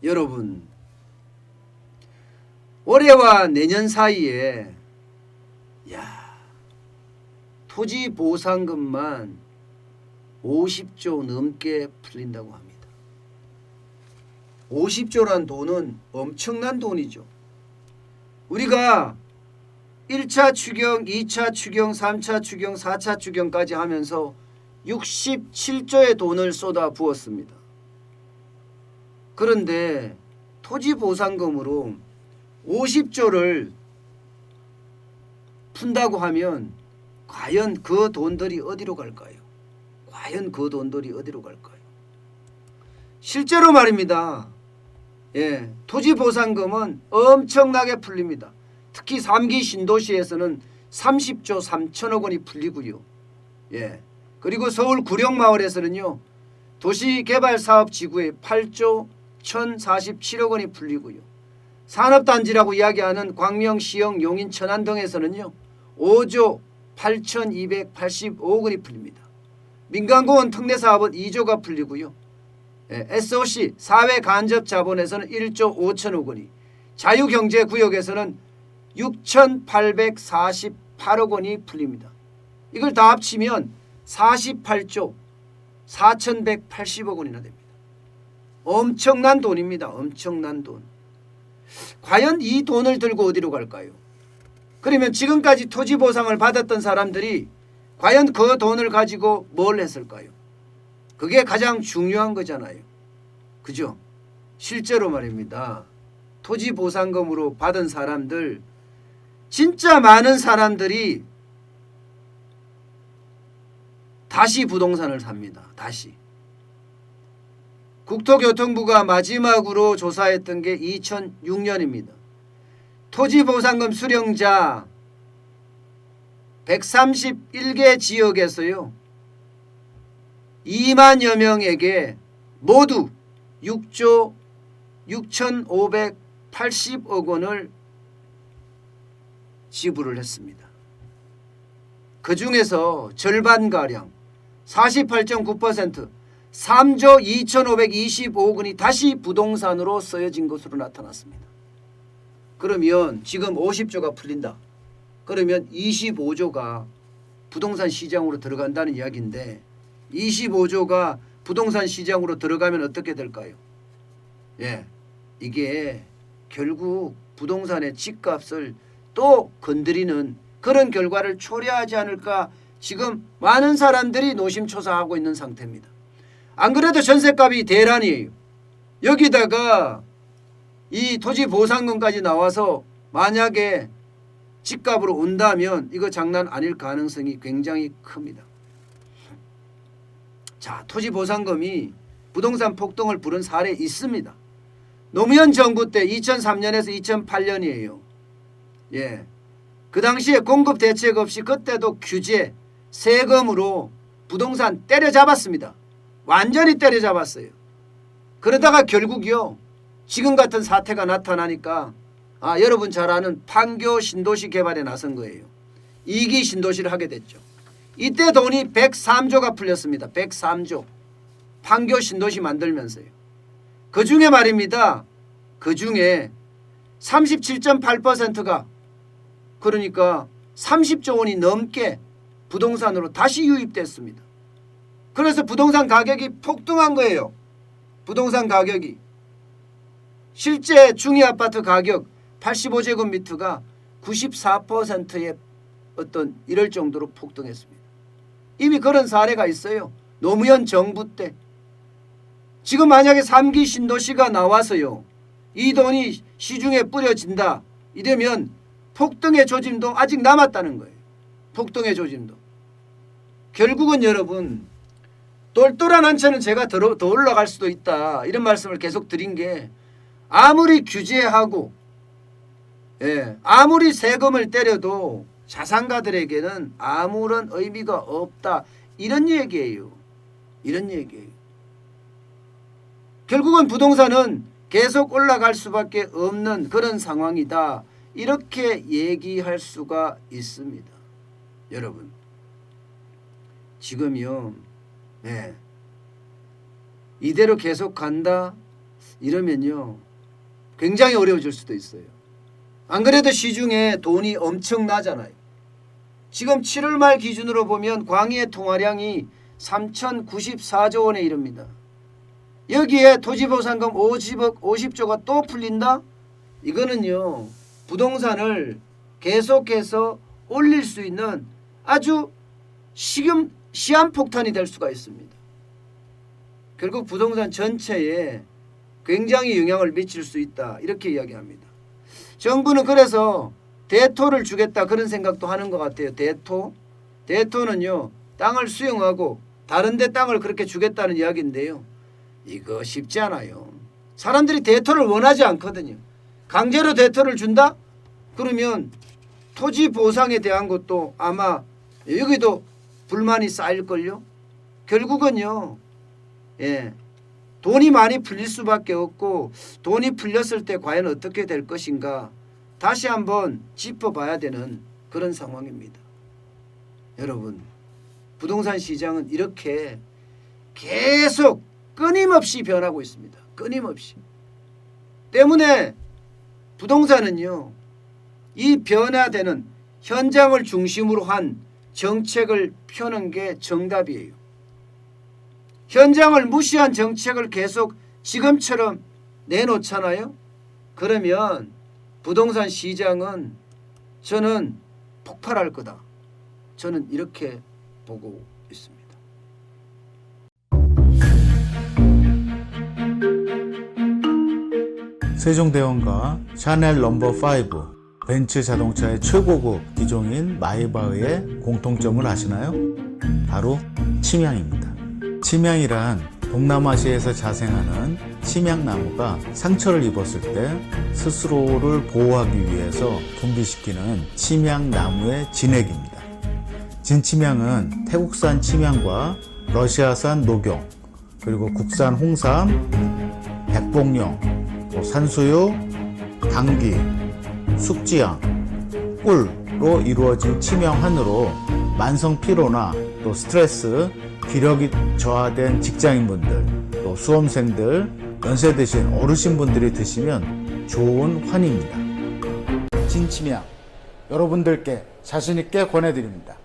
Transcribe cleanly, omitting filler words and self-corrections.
여러분, 올해와 내년 사이에 토지 보상금만 50조 넘게 풀린다고 합니다. 50조란 돈은 엄청난 돈이죠. 우리가 1차 추경, 2차 추경, 3차 추경, 4차 추경까지 하면서 67조의 돈을 쏟아 부었습니다. 그런데 토지 보상금으로 50조를 푼다고 하면 과연 그 돈들이 어디로 갈까요? 과연 그 돈들이 어디로 갈까요? 실제로 말입니다. 토지 보상금은 엄청나게 풀립니다. 특히 3기 신도시에서는 30조 3천억 원이 풀리고요. 그리고 서울 구룡마을에서는요. 도시개발사업지구에 8조 1,047억 원이 풀리고요. 산업단지라고 이야기하는 광명, 시흥, 용인, 천안 등에서는요. 5조 8,285억 원이 풀립니다. 민간공원 특례사업은 2조가 풀리고요. SOC 사회간접자본에서는 1조 5천억 원이, 자유경제구역에서는 6,848억 원이 풀립니다. 이걸 다 합치면 48조 4,180억 원이나 됩니다. 엄청난 돈입니다. 엄청난 돈. 과연 이 돈을 들고 어디로 갈까요? 그러면 지금까지 토지 보상을 받았던 사람들이 과연 그 돈을 가지고 뭘 했을까요? 그게 가장 중요한 거잖아요. 그죠? 실제로 말입니다. 토지 보상금으로 받은 사람들, 진짜 많은 사람들이 다시 부동산을 삽니다. 다시. 국토교통부가 마지막으로 조사했던 게 2006년입니다. 토지보상금 수령자 131개 지역에서요. 2만여 명에게 모두 6조 6,580억 원을 지불을 했습니다. 그중에서 절반가량 48.9% 3조 2,525억 원이 다시 부동산으로 쓰여진 것으로 나타났습니다. 그러면 지금 50조가 풀린다. 그러면 25조가 부동산 시장으로 들어간다는 이야기인데 25조가 부동산 시장으로 들어가면 어떻게 될까요? 이게 결국 부동산의 집값을 또 건드리는 그런 결과를 초래하지 않을까 지금 많은 사람들이 노심초사하고 있는 상태입니다. 안 그래도 전셋값이 대란이에요. 여기다가 이 토지 보상금까지 나와서 만약에 집값으로 온다면 이거 장난 아닐 가능성이 굉장히 큽니다. 자, 토지 보상금이 부동산 폭등을 부른 사례 있습니다. 노무현 정부 때 2003년에서 2008년이에요. 그 당시에 공급 대책 없이 그때도 규제, 세금으로 부동산 때려잡았습니다. 완전히 때려잡았어요. 그러다가 결국이요. 지금 같은 사태가 나타나니까 여러분 잘 아는 판교 신도시 개발에 나선 거예요. 2기 신도시를 하게 됐죠. 이때 돈이 103조가 풀렸습니다. 103조. 판교 신도시 만들면서요. 그중에 말입니다. 그중에 37.8%가 그러니까 30조 원이 넘게 부동산으로 다시 유입됐습니다. 그래서 부동산 가격이 폭등한 거예요. 부동산 가격이. 실제 중위아파트 가격 85제곱미터가 94%의 어떤 이럴 정도로 폭등했습니다. 이미 그런 사례가 있어요. 노무현 정부 때. 지금 만약에 3기 신도시가 나와서요. 이 돈이 시중에 뿌려진다. 이러면 폭등의 조짐도 아직 남았다는 거예요. 폭등의 조짐도. 결국은 여러분 똘똘한 한채는 제가 더 올라갈 수도 있다. 이런 말씀을 계속 드린 게 아무리 규제하고 아무리 세금을 때려도 자산가들에게는 아무런 의미가 없다. 이런 얘기예요. 이런 얘기예요. 결국은 부동산은 계속 올라갈 수밖에 없는 그런 상황이다. 이렇게 얘기할 수가 있습니다. 여러분 지금요. 이대로 계속 간다. 이러면요 굉장히 어려워질 수도 있어요. 안 그래도 시중에 돈이 엄청나잖아요. 지금 7월 말 기준으로 보면 광의의 통화량이 3,094조 원에 이릅니다. 여기에 토지보상금 50조가 또 풀린다? 이거는요 부동산을 계속해서 올릴 수 있는 아주 시한폭탄이 될 수가 있습니다. 결국 부동산 전체에 굉장히 영향을 미칠 수 있다 이렇게 이야기합니다. 정부는 그래서 대토를 주겠다 그런 생각도 하는 것 같아요. 대토는요 땅을 수용하고 다른 데 땅을 그렇게 주겠다는 이야기인데요. 이거 쉽지 않아요. 사람들이 대토를 원하지 않거든요. 강제로 대토를 준다? 그러면 토지 보상에 대한 것도 아마 여기도 불만이 쌓일걸요. 결국은요. 돈이 많이 풀릴 수밖에 없고 돈이 풀렸을 때 과연 어떻게 될 것인가 다시 한번 짚어봐야 되는 그런 상황입니다. 여러분 부동산 시장은 이렇게 계속 끊임없이 변하고 있습니다. 끊임없이. 때문에 부동산은요. 이 변화되는 현장을 중심으로 한 정책을 펴는 게 정답이에요. 현장을 무시한 정책을 계속 지금처럼 내놓잖아요. 그러면 부동산 시장은 저는 폭발할 거다. 저는 이렇게 보고 있습니다. 세종대왕과 샤넬 넘버5 벤츠 자동차의 최고급 기종인 마이바흐의 공통점을 아시나요? 바로 침향입니다. 침향이란 동남아시아에서 자생하는 침향나무가 상처를 입었을 때 스스로를 보호하기 위해서 분비시키는 침향나무의 진액입니다. 진침향은 태국산 침향과 러시아산 녹용, 그리고 국산 홍삼, 백봉령, 산수유, 당귀, 숙지향, 꿀로 이루어진 침향환으로 만성 피로나 또 스트레스, 기력이 저하된 직장인분들, 또 수험생들, 연세 드신 어르신분들이 드시면 좋은 환입니다. 진침향 여러분들께 자신있게 권해드립니다.